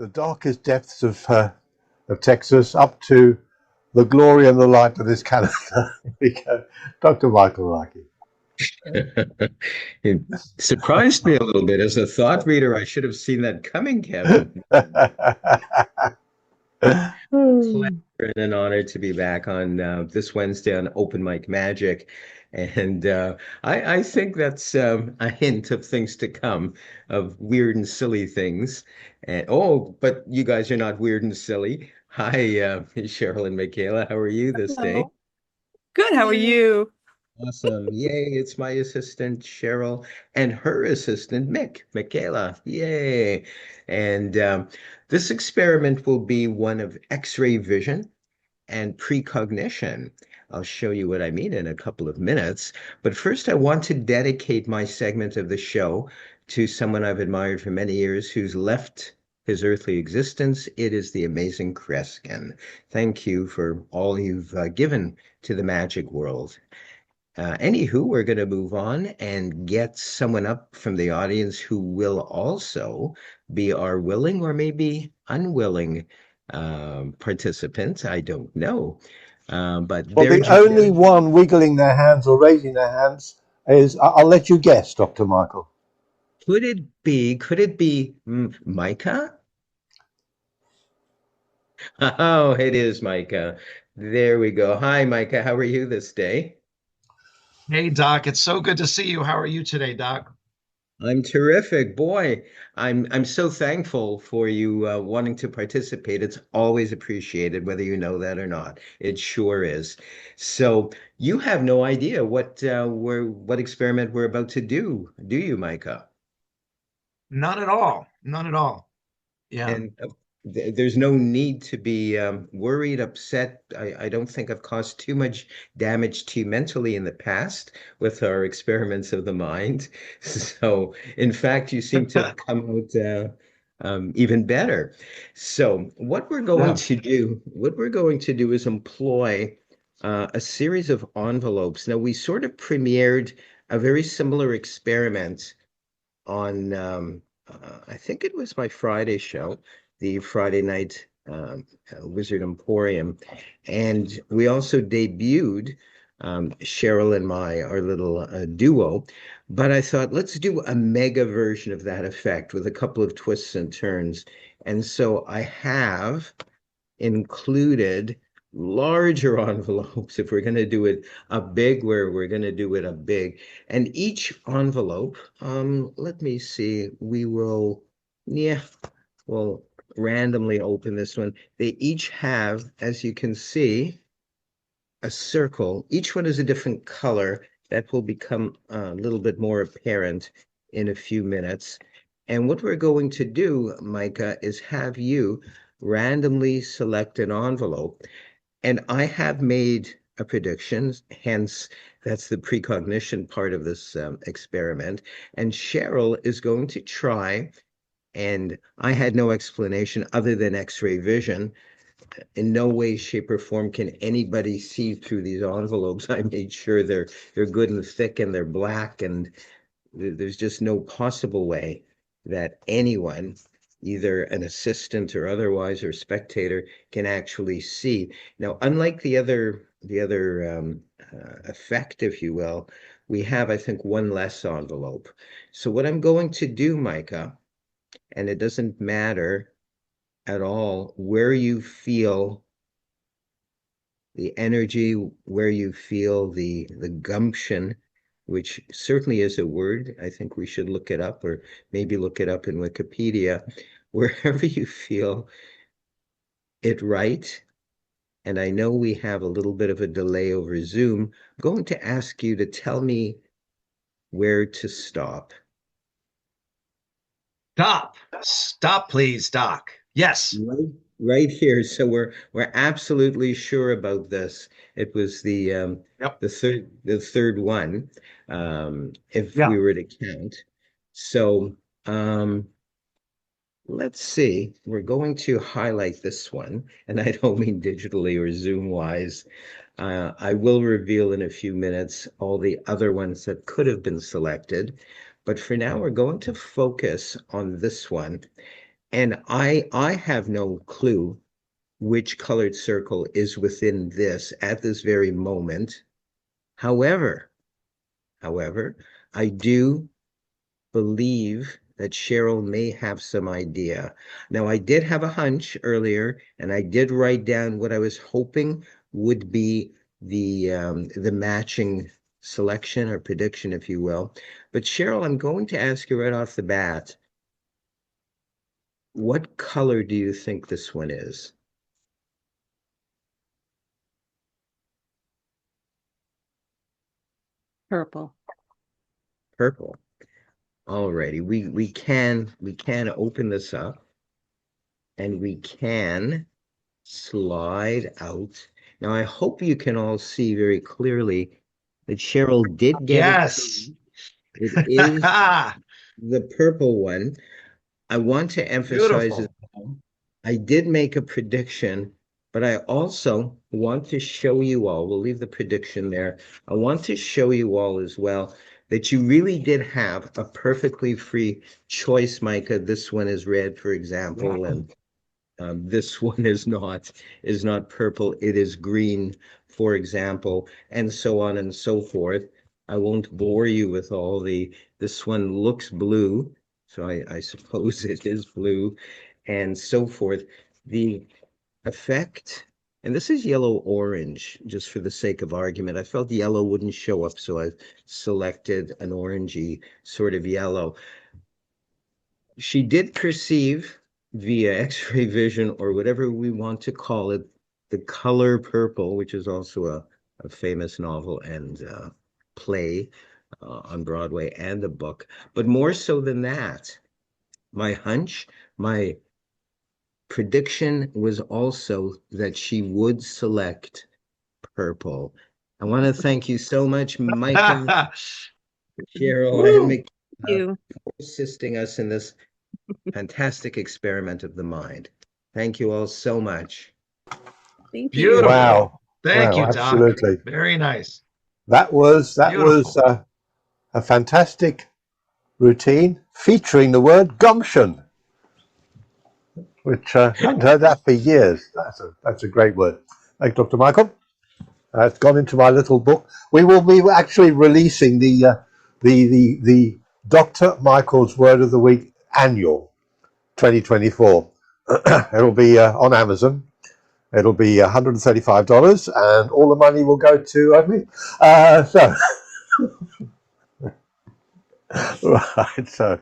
the darkest depths of Texas up to the glory and the light of this Canada. We go, Dr. Michael Larkey. It surprised me a little bit. As a thought reader, I should have seen that coming, Kevin. Pleasure and an honor to be back on this Wednesday on Open Mic Magic. And I think that's a hint of things to come, of weird and silly things. And oh, but you guys are not weird and silly. Hi, Cheryl and Michaela. How are you this day? Hello. Good. How are you? Awesome. Yay. It's my assistant, Cheryl, and her assistant, Michaela. Yay. And this experiment will be one of X-ray vision and precognition. I'll show you what I mean in a couple of minutes. But first, I want to dedicate my segment of the show to someone I've admired for many years who's left his earthly existence. It is the amazing Kreskin. Thank you for all you've given to the magic world. Anywho, we're going to move on and get someone up from the audience who will also be our willing or maybe unwilling participant. I don't know. But Well, they're the only one wiggling their hands or raising their hands is, I'll let you guess, Dr. Michael. Could it be Micah? Oh, it is Micah. There we go. Hi, Micah. How are you this day? Hey, Doc, it's so good to see you. How are you today, Doc? I'm terrific. Boy, I'm so thankful for you wanting to participate. It's always appreciated, whether you know that or not. It sure is. So you have no idea what experiment we're about to do you, Micah? None at all. None at all. Yeah. And there's no need to be worried, upset. I don't think I've caused too much damage to you mentally in the past with our experiments of the mind. So, in fact, you seem to have come out even better. So, Yeah. what we're going to do is employ a series of envelopes. Now, we sort of premiered a very similar experiment on I think it was my Friday show, the Friday night Wizard Emporium, and we also debuted Cheryl and our little duo. But I thought, let's do a mega version of that effect with a couple of twists and turns. And so I have included larger envelopes if we're going to do it a big where we're going to do it a big, and each envelope, let me see, yeah, we'll randomly open this one. They each have, as you can see, a circle. Each one is a different color. That will become a little bit more apparent in a few minutes. And what we're going to do, Micah, is have you randomly select an envelope. And I have made a prediction, hence that's the precognition part of this experiment. And Cheryl is going to try, and I had no explanation other than X-ray vision. In no way, shape, or form can anybody see through these envelopes. I made sure they're good and thick and they're black, and there's just no possible way that anyone, either an assistant or otherwise, or spectator, can actually see. Now, unlike the other effect, if you will, we have, I think, one less envelope. So what I'm going to do, Micah, and it doesn't matter at all where you feel the energy, where you feel the gumption, which certainly is a word. I think we should look it up, or maybe look it up in Wikipedia. Wherever you feel it right, and I know we have a little bit of a delay over Zoom, I'm going to ask you to tell me where to stop. Stop. Stop, please, Doc. Yes. Right here. So we're absolutely sure about this. It was Yep. the third one, if Yeah. we were to count. So let's see. We're going to highlight this one, and I don't mean digitally or Zoom wise. I will reveal in a few minutes all the other ones that could have been selected. But for now, we're going to focus on this one. And I have no clue which colored circle is within this at this very moment. However, I do believe that Cheryl may have some idea. Now, I did have a hunch earlier, and I did write down what I was hoping would be the matching selection or prediction, if you will. But Cheryl, I'm going to ask you right off the bat, what color do you think this one is? Purple. Purple. Alrighty, we can open this up and we can slide out. Now I hope you can all see very clearly that Cheryl did get it. Yes. It is the purple one. I want to emphasize as Beautiful. well, I did make a prediction, but I also want to show you all, we'll leave the prediction there. I want to show you all as well that you really did have a perfectly free choice, Micah. This one is red, for example, Wow. and this one is not purple. It is green, for example, and so on and so forth. I won't bore you with all this one looks blue, so I suppose it is blue, and so forth. The effect, and this is yellow orange, just for the sake of argument. I felt yellow wouldn't show up, so I selected an orangey sort of yellow. She did perceive via X-ray vision, or whatever we want to call it, the color purple, which is also a famous novel and play on Broadway and a book. But more so than that, my hunch, my prediction was also that she would select purple. I want to thank you so much, Micah, Cheryl, and Woo. Thank you. for assisting us in this fantastic experiment of the mind. Thank you all so much. Thank you. Beautiful. Wow. Thank Wow, you, Doc. absolutely. Very nice. That was Beautiful. a fantastic routine featuring the word gumption, which I haven't heard that for years. That's a great word. Thanks, Dr. Michael. It's gone into my little book. We will be actually releasing the Dr. Michael's Word of the Week annual 2024. It'll be on Amazon. It'll be $135, and all the money will go to me. So, right. So,